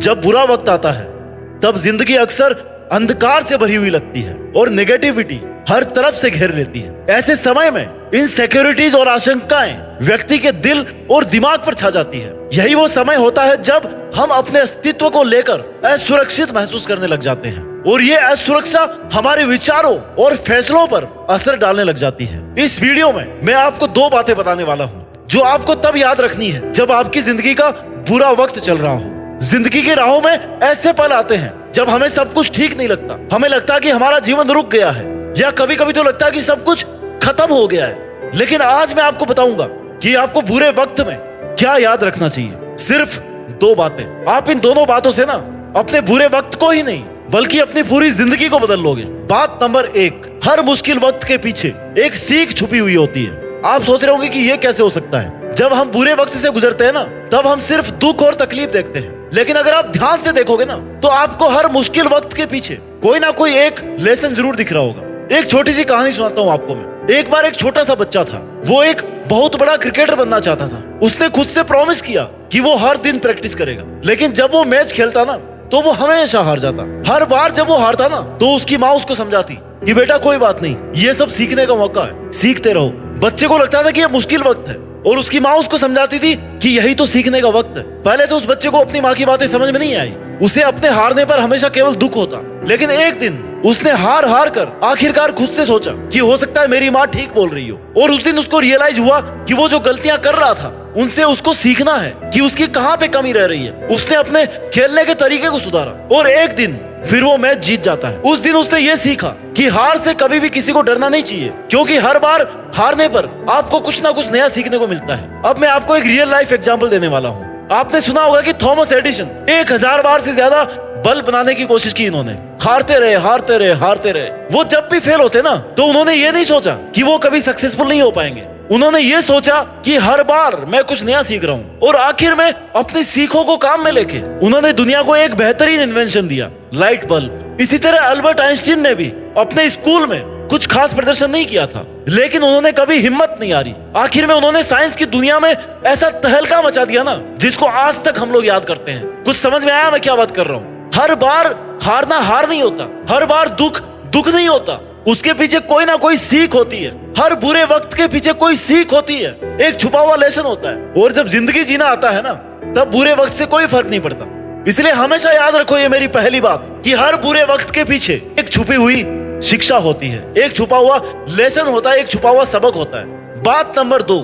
जब बुरा वक्त आता है तब जिंदगी अक्सर अंधकार से भरी हुई लगती है और नेगेटिविटी हर तरफ से घेर लेती है। ऐसे समय में इनसिक्योरिटीज और आशंकाएं व्यक्ति के दिल और दिमाग पर छा जाती है। यही वो समय होता है जब हम अपने अस्तित्व को लेकर असुरक्षित महसूस करने लग जाते हैं और ये असुरक्षा हमारे विचारों और फैसलों पर असर डालने लग जाती है। इस वीडियो में मैं आपको 2 बातें बताने वाला हूँ जो आपको तब याद रखनी है जब आपकी जिंदगी का बुरा वक्त चल रहा हो। जिंदगी की राहों में ऐसे पल आते हैं जब हमें सब कुछ ठीक नहीं लगता, हमें लगता है कि हमारा जीवन रुक गया है या कभी कभी तो लगता है कि सब कुछ खत्म हो गया है। लेकिन आज मैं आपको बताऊंगा कि आपको बुरे वक्त में क्या याद रखना चाहिए। सिर्फ 2 बातें। आप इन दोनों बातों से ना अपने बुरे वक्त को ही नहीं बल्कि अपनी पूरी जिंदगी को बदल लोगे। बात नंबर 1, हर मुश्किल वक्त के पीछे एक सीख छुपी हुई होती है। आप सोच रहे होंगे कि ये कैसे हो सकता है। जब हम बुरे वक्त से गुजरते हैं ना तब हम सिर्फ दुख और तकलीफ देखते हैं, लेकिन अगर आप ध्यान से देखोगे ना तो आपको हर मुश्किल वक्त के पीछे कोई ना कोई एक लेसन जरूर दिख रहा होगा। एक छोटी सी कहानी सुनाता हूँ आपको मैं। एक बार एक छोटा सा बच्चा था, वो एक बहुत बड़ा क्रिकेटर बनना चाहता था। उसने खुद से प्रॉमिस किया कि वो हर दिन प्रैक्टिस करेगा, लेकिन जब वो मैच खेलता ना तो वो हमेशा हार जाता। हर बार जब वो हारता ना तो उसकी माँ उसको समझाती कि बेटा कोई बात नहीं, ये सब सीखने का मौका है, सीखते रहो। बच्चे को लगता था कि ये मुश्किल वक्त है और उसकी माँ उसको समझाती थी कि यही तो सीखने का वक्त है। पहले तो उस बच्चे को अपनी माँ की बातें समझ में नहीं आई, उसे अपने हारने पर हमेशा केवल दुख होता। लेकिन एक दिन उसने हार हार कर आखिरकार खुद से सोचा कि हो सकता है मेरी माँ ठीक बोल रही हो, और उस दिन उसको रियलाइज हुआ कि वो जो गलतियां कर रहा था उनसे उसको सीखना है कि उसकी कहाँ पे कमी रह रही है। उसने अपने खेलने के तरीके को सुधारा और एक दिन फिर वो मैच जीत जाता है। उस दिन उसने ये सीखा कि हार से कभी भी किसी को डरना नहीं चाहिए, क्योंकि हर बार हारने पर आपको कुछ ना कुछ नया सीखने को मिलता है। अब मैं आपको एक रियल लाइफ एग्जांपल देने वाला हूँ। आपने सुना होगा कि थॉमस एडिसन 1000 बार से ज्यादा बल्ब बनाने की कोशिश की इन्होंने। हारते रहे हारते रहे हारते रहे। वो जब भी फेल होते ना तो उन्होंने ये नहीं सोचा कि वो कभी सक्सेसफुल नहीं हो पाएंगे। उन्होंने ये सोचा कि हर बार मैं कुछ नया सीख रहा हूँ, और आखिर में अपनी सीखों को काम में लेके उन्होंने दुनिया को एक बेहतरीन इन्वेंशन दिया, लाइट बल्ब। इसी तरह अल्बर्ट आइंस्टीन ने भी अपने स्कूल में कुछ खास प्रदर्शन नहीं किया था, लेकिन उन्होंने कभी हिम्मत नहीं हारी। आखिर में उन्होंने साइंस की दुनिया में ऐसा तहलका मचा दिया ना जिसको आज तक हम लोग याद करते हैं। कुछ समझ में आया मैं क्या बात कर रहा हूँ? हर बार हारना हार नहीं होता, हर बार दुख दुख नहीं होता, उसके पीछे कोई ना कोई सीख होती है। हर बुरे वक्त के पीछे कोई सीख होती है, एक छुपा हुआ लेसन होता है। और जब जिंदगी जीना आता है ना तब बुरे वक्त से कोई फर्क नहीं पड़ता। इसलिए हमेशा याद रखो ये मेरी पहली बात कि हर बुरे वक्त के पीछे एक छुपी हुई शिक्षा होती है, एक छुपा हुआ लेसन होता है, एक छुपा हुआ सबक होता है। बात नंबर 2,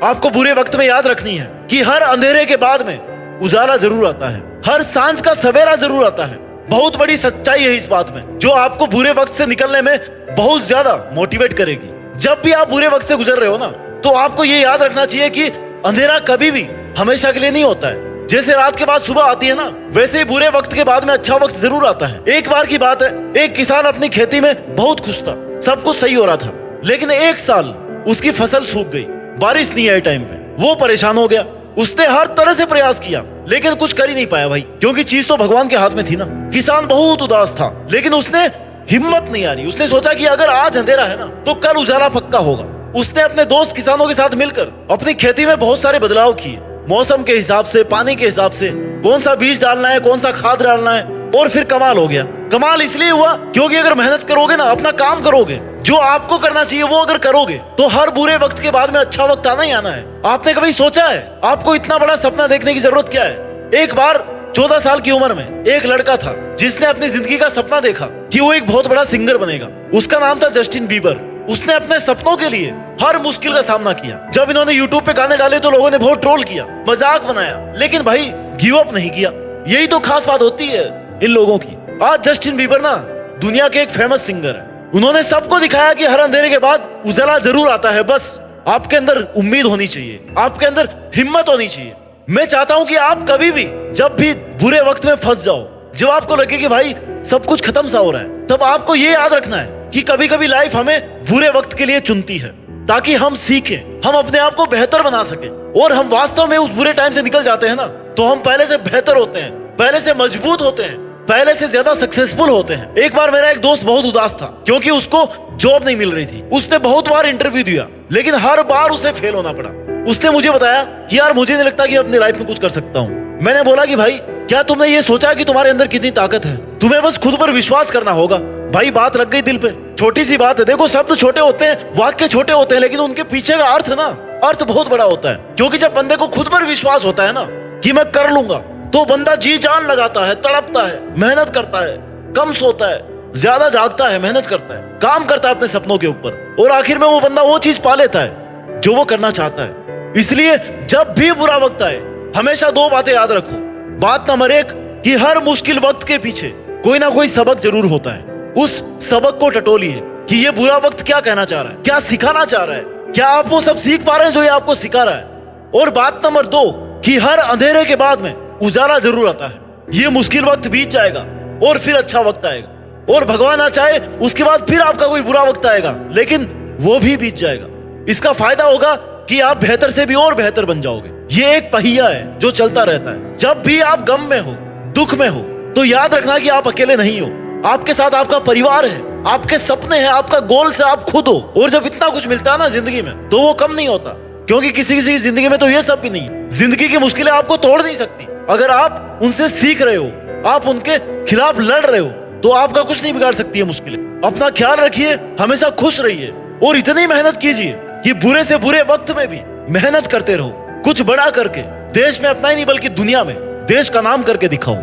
आपको बुरे वक्त में याद रखनी है कि हर अंधेरे के बाद में उजाला जरूर आता है, हर सांझ का सवेरा जरूर आता है। बहुत बड़ी सच्चाई है इस बात में जो आपको बुरे वक्त से निकलने में बहुत ज्यादा मोटिवेट करेगी। जब भी आप बुरे वक्त से गुजर रहे हो ना तो आपको ये याद रखना चाहिए कि अंधेरा कभी भी हमेशा के लिए नहीं होता है। जैसे रात के बाद सुबह आती है ना, वैसे ही बुरे वक्त के बाद में अच्छा वक्त जरूर आता है। एक बार की बात है, एक किसान अपनी खेती में बहुत खुश था, सब कुछ सही हो रहा था, लेकिन एक साल उसकी फसल सूख गई, बारिश नहीं आई टाइम पे। वो परेशान हो गया, उसने हर तरह से प्रयास किया लेकिन कुछ कर ही नहीं पाया भाई, क्योंकि चीज तो भगवान के हाथ में थी ना। किसान बहुत उदास था, लेकिन उसने हिम्मत नहीं हारी। उसने सोचा कि अगर आज अंधेरा है ना तो कल उजाला पक्का होगा। उसने अपने दोस्त किसानों के साथ मिलकर अपनी खेती में बहुत सारे बदलाव किए, मौसम के हिसाब से, पानी के हिसाब से, कौन सा बीज डालना है, कौन सा खाद डालना है। और फिर कमाल हो गया। कमाल इसलिए हुआ क्योंकि अगर मेहनत करोगे ना, अपना काम करोगे, जो आपको करना चाहिए वो अगर करोगे तो हर बुरे वक्त के बाद में अच्छा वक्त आना ही आना है। आपने कभी सोचा है आपको इतना बड़ा सपना देखने की जरूरत क्या है? एक बार 14 साल की उम्र में एक लड़का था जिसने अपनी जिंदगी का सपना देखा कि वो एक बहुत बड़ा सिंगर बनेगा। उसका नाम था जस्टिन बीबर। उसने अपने सपनों के लिए हर मुश्किल का सामना किया। जब इन्होंने यूट्यूब पे गाने डाले तो लोगों ने बहुत ट्रोल किया, मजाक बनाया, लेकिन भाई गिव अप नहीं किया। यही तो खास बात होती है इन लोगों की। आज जस्टिन बीबर ना दुनिया के एक फेमस सिंगर है। उन्होंने सबको दिखाया कि हर अंधेरे के बाद उजाला जरूर आता है, बस आपके अंदर उम्मीद होनी चाहिए, आपके अंदर हिम्मत होनी चाहिए। मैं चाहता हूं कि आप कभी भी जब भी बुरे वक्त में फंस जाओ, जब आपको लगे कि भाई सब कुछ खत्म सा हो रहा है, तब आपको ये याद रखना है कि कभी कभी लाइफ हमें बुरे वक्त के लिए चुनती है ताकि हम सीखें, हम अपने आप को बेहतर बना सके। और हम वास्तव में उस बुरे टाइम से निकल जाते हैं ना तो हम पहले से बेहतर होते हैं, पहले से मजबूत होते हैं, पहले से ज्यादा सक्सेसफुल होते हैं। एक बार मेरा एक दोस्त बहुत उदास था क्योंकि उसको जॉब नहीं मिल रही थी। उसने बहुत बार इंटरव्यू दिया लेकिन हर बार उसे फेल होना पड़ा। उसने मुझे बताया कि यार मुझे नहीं लगता कि मैं अपनी लाइफ में कुछ कर सकता हूँ। मैंने बोला कि भाई क्या तुमने ये सोचा कि तुम्हारे अंदर कितनी ताकत है? तुम्हें बस खुद पर विश्वास करना होगा। भाई बात लग गई दिल पे। छोटी सी बात है, देखो शब्द छोटे होते हैं, वाक्य छोटे होते हैं, लेकिन उनके पीछे का अर्थ ना, अर्थ बहुत बड़ा होता है। क्योंकि जब बंदे को खुद पर विश्वास होता है ना कि मैं कर लूंगा, तो बंदा जी जान लगाता है, तड़पता है, मेहनत करता है, कम सोता है, ज्यादा जागता है, मेहनत करता है, काम करता है अपने सपनों के ऊपर, और आखिर में वो बंदा वो चीज पा लेता है जो वो करना चाहता है। इसलिए जब भी बुरा वक्त आए, हमेशा दो बातें याद रखो। बात नंबर 1 कि हर मुश्किल वक्त के पीछे कोई ना कोई सबक जरूर होता है। उस सबक को टटोलिए कि ये बुरा वक्त क्या कहना चाह रहा है, क्या सिखाना चाह रहा है, क्या आप वो सब सीख पा रहे हैं जो ये आपको सिखा रहा है। और बात नंबर 2 कि हर अंधेरे के बाद में उजाला जरूर आता है। ये मुश्किल वक्त बीत जाएगा और फिर अच्छा वक्त आएगा, और भगवान ना चाहे उसके बाद फिर आपका कोई बुरा वक्त आएगा, लेकिन वो भी बीत जाएगा। इसका फायदा होगा कि आप बेहतर से भी और बेहतर बन जाओगे। ये एक पहिया है जो चलता रहता है। जब भी आप गम में हो, दुख में हो, तो याद रखना कि आप अकेले नहीं हो। आपके साथ आपका परिवार है, आपके सपने हैं, आपका गोल से आप खुद हो। और जब इतना कुछ मिलता है ना जिंदगी में, तो वो कम नहीं होता, क्योंकि किसी किसी की जिंदगी में तो ये सब भी नहीं है। जिंदगी की मुश्किलें आपको तोड़ नहीं सकती। अगर आप उनसे सीख रहे हो, आप उनके खिलाफ लड़ रहे हो, तो आपका कुछ नहीं बिगाड़ सकती है मुश्किलें। अपना ख्याल रखिए, हमेशा खुश रहिए, और इतनी मेहनत कीजिए कि बुरे से बुरे वक्त में भी मेहनत करते रहो। कुछ बड़ा करके देश में अपना ही नहीं बल्कि दुनिया में देश का नाम करके दिखाओ।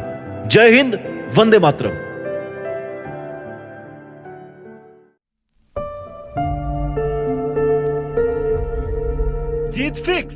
जय हिंद, वंदे मातरम। जीत फिक्स।